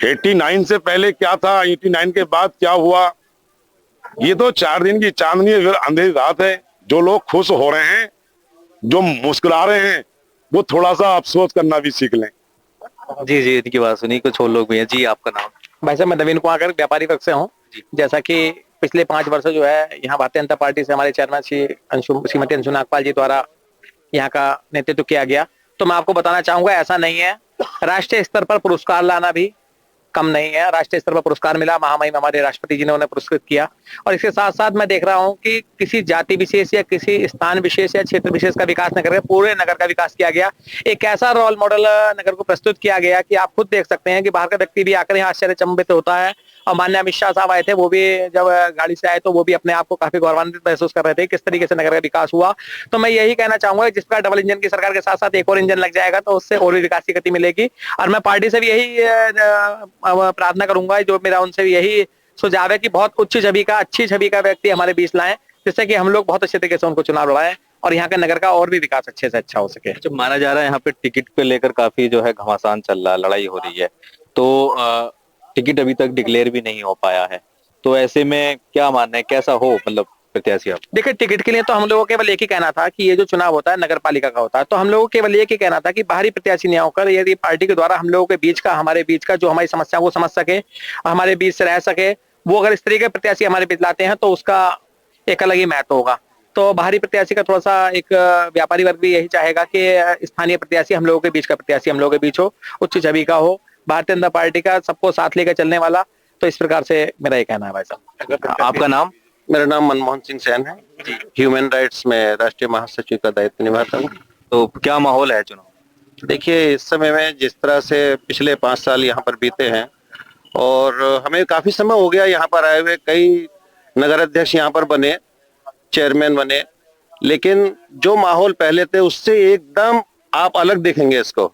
89 से पहले क्या था, 89 के बाद क्या हुआ, ये तो 4 दिन की चांदनी फिर अंधेरी रात है। जो लोग खुश हो रहे हैं, जो मुस्कुरा रहे हैं, वो थोड़ा सा अफसोस करना भी सीख लें। जी, इनकी बात सुनी। कुछ और लोग भी हैं। जी, आपका नाम? भाई साहब, मैं नवीन कुमार व्यापारी वर्ग से हूँ। जैसा कि पिछले 5 वर्ष जो है यहाँ भारतीय जनता पार्टी से हमारे चेयरमैन श्रीमती अंशु नागपाल जी द्वारा यहाँ का नेतृत्व किया गया, तो मैं आपको बताना चाहूंगा ऐसा नहीं है। राष्ट्रीय स्तर पर पुरस्कार लाना भी कम नहीं है। राष्ट्रीय स्तर पर पुरस्कार मिला, महामहिम हमारे राष्ट्रपति जी ने उन्हें पुरस्कृत किया। और इसके साथ साथ मैं देख रहा हूं कि किसी जाति विशेष या किसी स्थान विशेष या क्षेत्र विशेष का विकास न करके पूरे नगर का विकास किया गया। एक ऐसा रोल मॉडल नगर को प्रस्तुत किया गया कि आप खुद देख सकते हैं कि बाहर का व्यक्ति भी आकर यहाँ आश्चर्यचंबित होता है। और माननीय अमित शाह साहब आए थे, वो भी जब गाड़ी से आए तो वो भी अपने आप को काफी गौरवान्वित महसूस कर रहे थे किस तरीके से नगर का विकास हुआ। तो मैं यही कहना चाहूंगा जिस प्रकार डबल इंजन की सरकार के साथ साथ एक और इंजन लग जाएगा तो उससे और भी विकास की गति मिलेगी। और मैं पार्टी से भी यही प्रार्थना करूंगा, जो मेरा उनसे भी यही सुझाव है कि बहुत उच्च छवि का, अच्छी छवि का व्यक्ति हमारे बीच लाएं, जिससे कि हम लोग बहुत अच्छे तरीके से उनको चुनाव लड़ाएं और यहाँ के नगर का और भी विकास अच्छे से अच्छा हो सके। जब माना जा रहा है यहाँ पे टिकट पे लेकर काफी जो है घमासान चल रहा है, लड़ाई हो रही है, तो टिकट अभी तक डिक्लेयर भी नहीं हो पाया है, तो ऐसे में क्या मानना है, कैसा हो मतलब प्रत्याशी आप? देखिए, टिकट के लिए तो हम लोगों को केवल एक ही कहना था कि ये जो चुनाव होता है नगर पालिका का होता है, तो हम लोगों को केवल एक ही कहना था कि बाहरी प्रत्याशी नहीं होकर यदि पार्टी के द्वारा हम लोगों के बीच का, हमारे बीच का जो हमारी समस्या को समझ सके, हमारे बीच से रह सके, वो अगर इस तरीके के प्रत्याशी हमारे बीच लाते हैं तो उसका एक अलग ही महत्व होगा। तो बाहरी प्रत्याशी का थोड़ा सा एक व्यापारी वर्ग भी यही चाहेगा कि स्थानीय प्रत्याशी हम लोगों के बीच का प्रत्याशी हम लोगों के बीच हो, उच्च छवि का हो, भारतीय जनता पार्टी का, सबको साथ लेकर चलने वाला। तो इस प्रकार से मेरा ये कहना है भाई साहब। आपका नाम? मेरा नाम मनमोहन सिंह सैन है, ह्यूमन राइट्स में राष्ट्रीय महासचिव का दायित्व निभाता हूँ। तो क्या माहौल है चुनाव? देखिए, इस समय में जिस तरह से पिछले 5 साल यहाँ पर बीते हैं और हमें काफी समय हो गया यहाँ पर आए हुए, कई नगर अध्यक्ष यहाँ पर बने, चेयरमैन बने, लेकिन जो माहौल पहले थे उससे एकदम आप अलग देखेंगे इसको।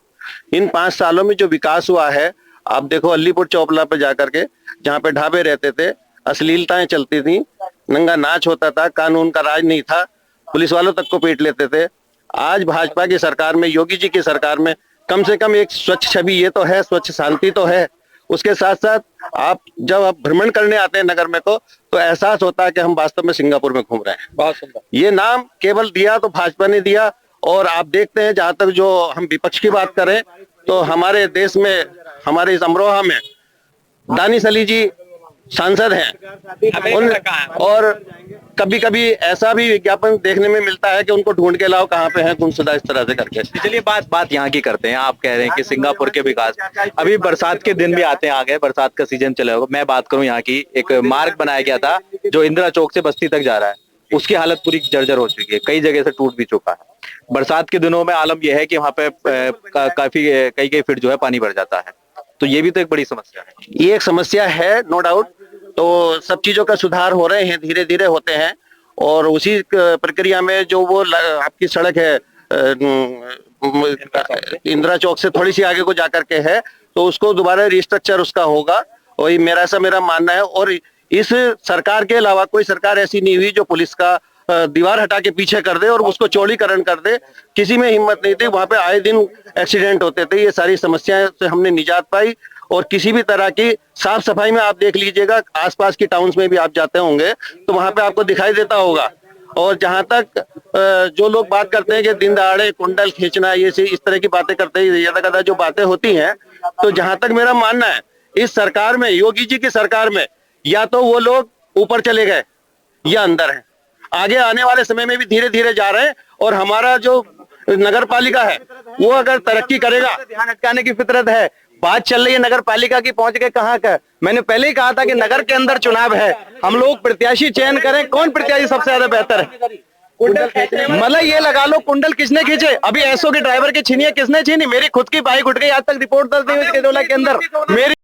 इन 5 सालों में जो विकास हुआ है, आप देखो अलीपुर चौपला पे जाकर के, जहाँ पे ढाबे रहते थे, अश्लीलताएं चलती थी, नंगा नाच होता था, कानून का राज नहीं था, पुलिस वालों तक को पीट लेते थे। आज भाजपा की सरकार में, योगी जी की सरकार में कम से कम एक स्वच्छ छवि ये तो है, स्वच्छ शांति तो है। उसके साथ साथ आप जब आप भ्रमण करने आते हैं नगर में को, तो एहसास होता है कि हम वास्तव में सिंगापुर में घूम रहे हैं। बहुत सुंदर। ये नाम केवल दिया तो भाजपा ने दिया। और आप देखते हैं, जहां तक जो हम विपक्ष की बात करें तो हमारे देश में, हमारे इस अमरोहा में दानिश अली जी सांसद हैं, और कभी कभी ऐसा भी विज्ञापन देखने में मिलता है कि उनको ढूंढ के लाओ कहाँ पे हैं गुमशुदा, इस तरह से करके। चलिए बात यहाँ की करते हैं। आप कह रहे हैं कि सिंगापुर के विकास, अभी बरसात के दिन भी आते हैं, आ गए, बरसात का सीजन चले होगा। मैं बात करूं यहाँ की, एक मार्ग बनाया गया था जो इंदिरा चौक से बस्ती तक जा रहा है, उसकी हालत पूरी जर्जर हो चुकी है, कई जगह से टूट भी चुका है। बरसात के दिनों में आलम यह है कि वहाँ पे काफी कई फीट जो है पानी भर जाता है, तो ये भी तो एक बड़ी समस्या है। ये एक समस्या है, नो डाउट। तो सब चीजों का सुधार हो रहे हैं, धीरे धीरे होते हैं, और उसी प्रक्रिया में जो वो आपकी सड़क है इंदिरा चौक से थोड़ी सी आगे को जाकर के है, तो उसको दोबारा रिस्ट्रक्चर उसका होगा, वही मेरा मानना है। और इस सरकार के अलावा कोई सरकार ऐसी नहीं हुई जो पुलिस का दीवार हटा के पीछे कर दे और उसको चौड़ीकरण कर दे। किसी में हिम्मत नहीं थी, वहां पे आए दिन एक्सीडेंट होते थे। ये सारी समस्याएं से हमने निजात पाई, और किसी भी तरह की साफ सफाई में आप देख लीजिएगा, आसपास की टाउन्स में भी आप जाते होंगे तो वहां पे आपको दिखाई देता होगा। और जहां तक जो लोग बात करते हैं कि दिन दहाड़े कुंडल खींचना, ये इस तरह की बातें करते हैं, ज्यादा जो बातें होती हैं, तो जहां तक मेरा मानना है, इस सरकार में, योगी जी की सरकार में, या तो वो लोग ऊपर चले गए या अंदर हैं। आगे आने वाले समय में भी धीरे धीरे जा रहे हैं, और हमारा जो नगर पालिका है वो अगर तरक्की करेगा, ध्यान अटकाने की फितरत है। बात चल रही है नगर पालिका की, पहुंच गए कहाँ का? मैंने पहले ही कहा था कि नगर के अंदर चुनाव है, हम लोग प्रत्याशी चयन करें, कौन प्रत्याशी सबसे ज्यादा बेहतर है। मतलब ये लगा लो, कुंडल किसने खींचे? अभी एसओ के ड्राइवर की छीनी है, किसने छीनी? मेरी खुद की बाइक उठ गई, आज तक रिपोर्ट दर्ज नहीं हुई के अंदर। मेरी